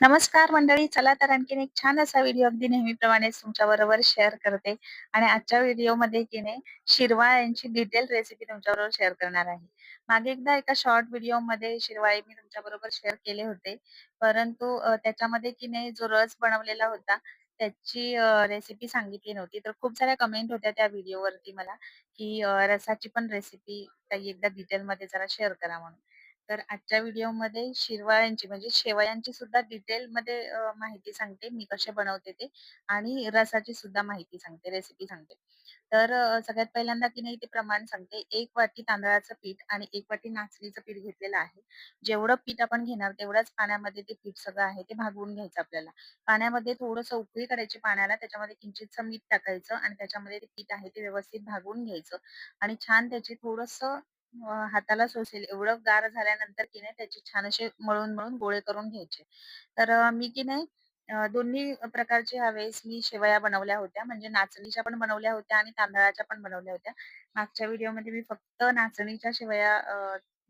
नमस्कार मंडळी. चला तर आणखीन एक छान असा व्हिडिओ अगदी नेहमीप्रमाणेच तुमच्याबरोबर शेअर करते आणि आजच्या व्हिडिओमध्ये की नाही शिरवाळ यांची डिटेल रेसिपी तुमच्याबरोबर शेअर करणार आहे. मागे एकदा एका शॉर्ट व्हिडिओमध्ये शिरवाळे मी तुमच्याबरोबर शेअर केले होते. परंतु त्याच्यामध्ये की नाही जो रस बनवलेला होता त्याची रेसिपी सांगितली नव्हती. तर खूप साऱ्या कमेंट होत्या त्या व्हिडिओवरती मला, की रसाची पण रेसिपी काही एकदा डिटेलमध्ये जरा शेअर करा म्हणून. तर आजच्या व्हिडिओमध्ये शिरवाळ्यांची म्हणजे शेवयांची सुद्धा डिटेलमध्ये माहिती सांगते, मी कसे बनवते ते आणि रसाची सुद्धा माहिती सांगते, रेसिपी सांगते. तर सगळ्यात पहिल्यांदा की नाही ते प्रमाण सांगते. 1 वाटी तांदळाचं पीठ आणि 1 वाटी नाचणीचं पीठ घेतलेलं आहे. जेवढं पीठ आपण घेणार तेवढ्याच पाण्यामध्ये ते पीठ सगळं आहे ते भागवून घ्यायचं आपल्याला. पाण्यामध्ये थोडंसं उकळी काढायची पाण्याला, त्याच्यामध्ये किंचितसं मीठ टाकायचं आणि त्याच्यामध्ये ते पीठ आहे ते व्यवस्थित भागवून घ्यायचं आणि छान त्याची थोडंसं हाताला सोसेल एवढं गार झाल्यानंतर की नाही त्याचे छान असे मळून गोळे करून घ्यायचे. तर मी की नाही दोन्ही प्रकारचे ह्यावेळेस मी शेवया बनवल्या होत्या. म्हणजे नाचणीच्या पण बनवल्या होत्या आणि तांदळाच्या पण बनवल्या होत्या. मागच्या व्हिडिओमध्ये मी फक्त नाचणीच्या शेवया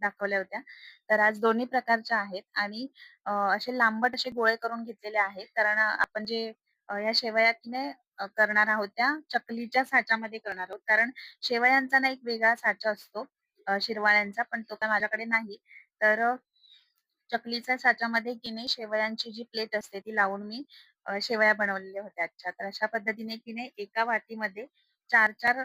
दाखवल्या होत्या. तर आज दोन्ही प्रकारच्या आहेत आणि असे लांबट असे गोळे करून घेतलेले आहेत. कारण आपण जे या शेवया की नाही करणार आहोत त्या चकलीच्या साच्यामध्ये करणार आहोत. कारण शेवयांचा ना एक वेगळा साचा असतो शिरवाळ्यांचा, पण तो काय माझ्याकडे नाही. तर चकलीच्या साच्यामध्ये की नाही शेवयांची जी प्लेट असते ती लावून मी शेवया बनवलेल्या होत्या आजच्या. तर अशा पद्धतीने की नाही एका वाटीमध्ये 4-4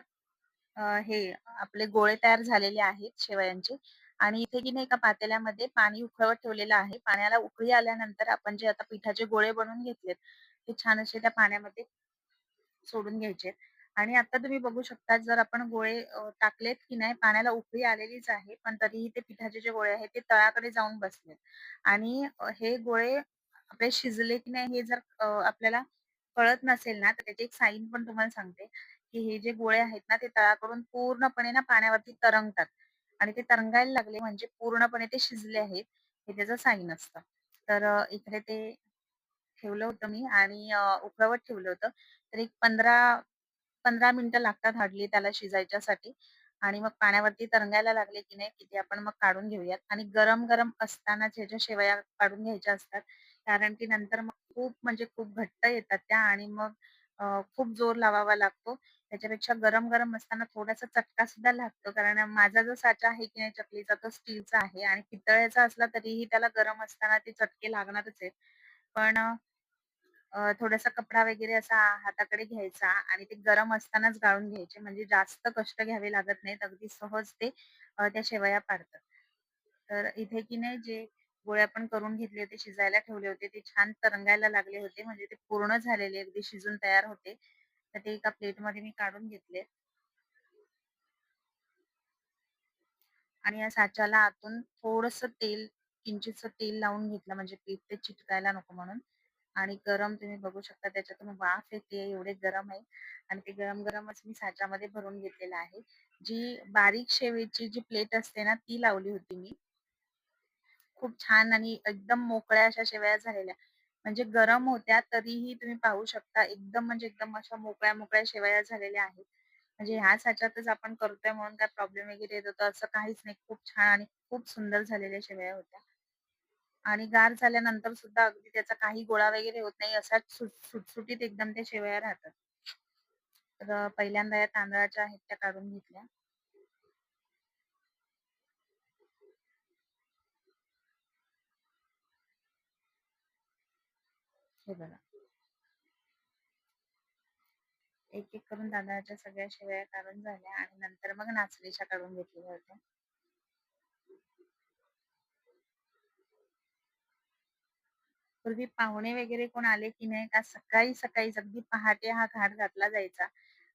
हे आपले गोळे तयार झालेले आहेत शेवयांचे आणि इथे की नाही एका पातेल्यामध्ये पाणी उकळवत ठेवलेलं आहे. पाण्याला उकळी आल्यानंतर आपण जे आता पिठाचे गोळे बनवून घेतलेत, ते छान असे त्या पाण्यामध्ये सोडून घ्यायचे आणि आता तुम्ही बघू शकता जर आपण गोळे टाकलेत की नाही पाण्याला उकळी आलेलीच आहे, पण तरीही ते पिठाचे जे गोळे आहेत ते तळाकडे जाऊन बसलेत आणि हे गोळे आपले शिजले की नाही हे जर आपल्याला कळत नसेल ना, तर त्याची एक साईन पण तुम्हाला सांगते, की हे जे गोळे आहेत ना, ते तळाकडून पूर्णपणे ना पाण्यावरती तरंगतात आणि ते तरंगायला लागले म्हणजे पूर्णपणे ते शिजले आहेत, हे त्याचं साईन असतं. तर इकडे ते ठेवलं होतं मी आणि उकळवत ठेवलं होतं. तर एक 15 मिनिटं लागतात हार्डली त्याला शिजायच्यासाठी आणि मग पाण्यावरती तरंगायला लागले की नाही, की ते आपण मग काढून घेऊयात आणि गरम-गरम असतानाच ह्याच्या शेवया काढून घ्यायच्या असतात. कारण की नंतर मग खूप म्हणजे खूप घट्ट येतात त्या आणि मग खूप जोर लावावा लागतो. त्याच्यापेक्षा गरम-गरम असताना थोडासा चटका सुद्धा लागतो. कारण माझा जो साचा आहे की नाही चकलीचा तो स्टीलचा आहे आणि पितळेचा असला तरीही त्याला गरम असताना ते चटके लागणारच आहेत. पण थोडासा कपडा वगैरे असा हाताकडे घ्यायचा आणि ते गरम असतानाच गाळून घ्यायचे म्हणजे जास्त कष्ट घ्यावे लागत नाहीत. अगदी सहज ते त्या शेवया पाडतात. तर इथे की नाही जे गोळे आपण करून घेतले होते, शिजायला ठेवले होते, ते छान तरंगायला लागले होते. म्हणजे ते पूर्ण झालेले अगदी शिजून तयार होते. तर ते एका प्लेटमध्ये मी काढून घेतले आणि या साच्याला आतून थोडंसं तेल, किंचितसं तेल लावून घेतलं म्हणजे पीठ ते चिटकायला नको म्हणून. आणि गरम तुम्ही बघू शकता त्याच्यातून वाफ येते एवढे गरम आहे आणि ते गरम-गरमच मी साच्यामध्ये भरून घेतलेलं आहे. जी बारीक शेवेची जी प्लेट असते ना, ती लावली होती मी. खूप छान आणि एकदम मोकळ्या अशा शेवया झालेल्या. म्हणजे गरम होत्या तरीही तुम्ही पाहू शकता एकदम म्हणजे एकदम अशा मोकळ्या-मोकळ्या शेवया झालेल्या आहेत. म्हणजे ह्या ह्याच्यातच आपण करतोय म्हणून काय प्रॉब्लेम वगैरे येत होता असं काहीच नाही. खूप छान आणि खूप सुंदर झालेल्या शेवया होत्या. आणि गार झाल्यानंतर सुद्धा अगदी त्याचा काही गोळा वगैरे होत नाही. असाच सुटसुटीत एकदम त्या शेवया राहतात. तर पहिल्यांदा या तांदळाच्या आहेत त्या काढून घेतल्या. हे बघा. एक-एक करून तांदळाच्या सगळ्या शेवया काढून झाल्या आणि नंतर मग नाचणीच्या काढून घेतलेल्या होत्या. पूर्वी पाहुणे वगैरे कोण आले की नाही का सकाळी-सकाळीच अगदी पहाटे हा घाट घातला जायचा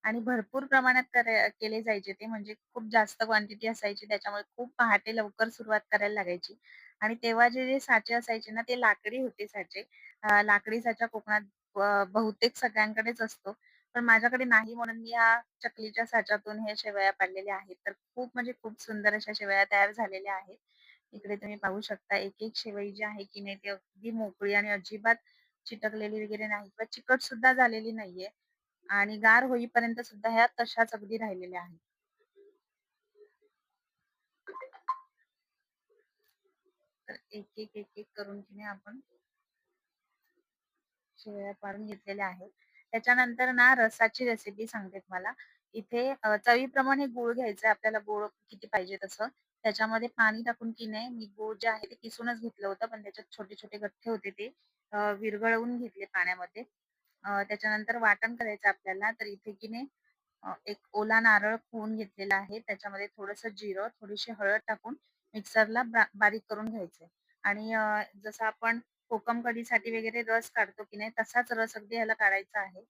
आणि भरपूर प्रमाणात केले जायचे ते म्हणजे खूप जास्त क्वांटिटी असायची त्याच्यामुळे खूप पहाटे लवकर सुरुवात करायला लागायची आणि तेव्हा जे साचे असायचे ना ते लाकडी होते साचे. लाकडी साचा कोकणात बहुतेक सगळ्यांकडेच असतो. पण माझ्याकडे नाही म्हणून मी ह्या चकलीच्या साच्यातून हे शेवया पाडलेल्या आहेत. तर खूप म्हणजे खूप सुंदर अशा शेवया तयार झालेल्या आहेत. इकडे तुम्ही पाहू शकता एक-एक शेवई जी आहे की नाही ती अगदी मोकळी आणि अजिबात चिटकलेली वगैरे नाही किंवा चिकट सुद्धा झालेली नाहीये आणि गार होईपर्यंत सुद्धा ह्या तशाच अगदी राहिलेल्या आहेत. तर एक-एक करून की नाही आपण शेवया पाडून घेतलेल्या आहेत. त्याच्यानंतर ना रसाची रेसिपी सांगते तुम्हाला. इथे चवीप्रमाणे गूळ घ्यायचा आपल्याला गूळ किती पाहिजे तसं. त्याच्यामध्ये पाणी टाकून की नाही मी गूळ जे आहे ते किसूनच घेतलं होतं, पण त्याच्यात छोटे-छोटे गठ्ठे होते ते विरघळवून घेतले पाण्यामध्ये. त्याच्यानंतर वाटण करायचं आपल्याला. तर इथे की नाही एक ओला नारळ खवून घेतलेला आहे. त्याच्यामध्ये थोडंसं जिरं, थोडीशी हळद टाकून मिक्सरला बारीक करून घ्यायचंय आणि जसं आपण कोकम कढीसाठी वगैरे रस काढतो की नाही, तसाच रस अगदी ह्याला काढायचा आहे.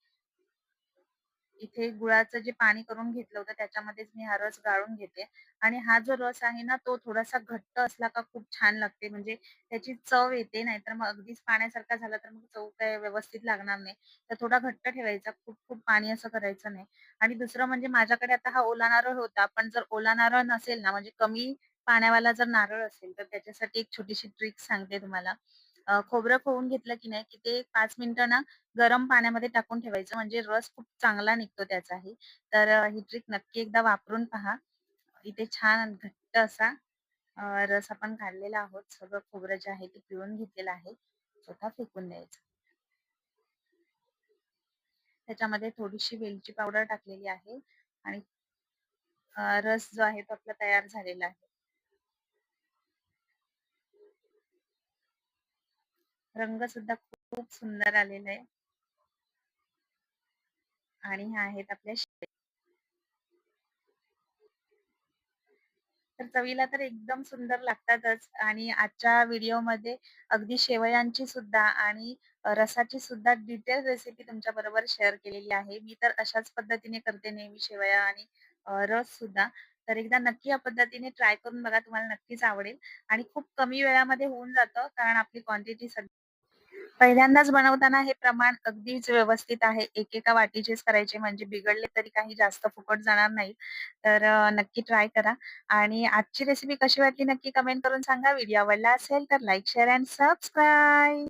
इथे गुळाचं जे पाणी करून घेतलं होतं त्याच्यामध्येच मी हा रस गाळून घेते आणि हा जो रस आहे ना, तो थोडासा घट्ट असला का खूप छान लागते. म्हणजे त्याची चव येते. नाहीतर मग अगदीच पाण्यासारखा झाला तर मग चव काय व्यवस्थित लागणार नाही. तर थोडा घट्ट ठेवायचा. खूप-खूप पाणी असं करायचं नाही. आणि दुसरं म्हणजे माझ्याकडे आता हा ओला नारळ होता. पण जर ओला नारळ नसेल ना, म्हणजे कमी पाण्यावाला जर नारळ असेल, तर त्याच्यासाठी एक छोटीशी ट्रिक सांगते तुम्हाला. खोबरं खवून घेतलं की नाही, की ते 5 मिनिटं ना गरम पाण्यामध्ये टाकून ठेवायचं म्हणजे रस खूप चांगला निघतो त्याचाही. तर ही ट्रिक नक्की एकदा वापरून पहा. इथे छान घट्ट असा रस आपण काढलेला आहोत. सगळं खोबरं जे आहे ते पिळून घेतलेलं आहे. स्वतः फेकून द्यायचं. त्याच्यामध्ये थोडीशी वेलची पावडर टाकलेली आहे आणि रस जो आहे तो आपला तयार झालेला आहे. रंग सुद्धा खूप सुंदर आलेला आहे आणि ह्या आहेत आपल्या तर चवीला तर एकदम सुंदर लागतातच आणि आजच्या व्हिडिओमध्ये अगदी शेवयांची सुद्धा आणि रसाची सुद्धा डिटेल रेसिपी तुमच्याबरोबर शेअर केलेली आहे. मी तर अशाच पद्धतीने करते नेहमी शेवया आणि रस सुद्धा. तर एकदा नक्की या पद्धतीने ट्राय करून बघा. तुम्हाला नक्कीच आवडेल आणि खूप कमी वेळामध्ये होऊन जातं कारण आपली क्वांटिटी पहिल्यांदाच बनवताना हे प्रमाण अगदीच व्यवस्थित आहे. एकेका वाटीचेच करायचे म्हणजे बिघडले तरी काही जास्त फुकट जाणार नाही. तर नक्की ट्राय करा आणि आजची रेसिपी कशी वाटली नक्की कमेंट करून सांगा. व्हिडिओ आवडला असेल तर लाईक, शेअर एंड सबस्क्राईब.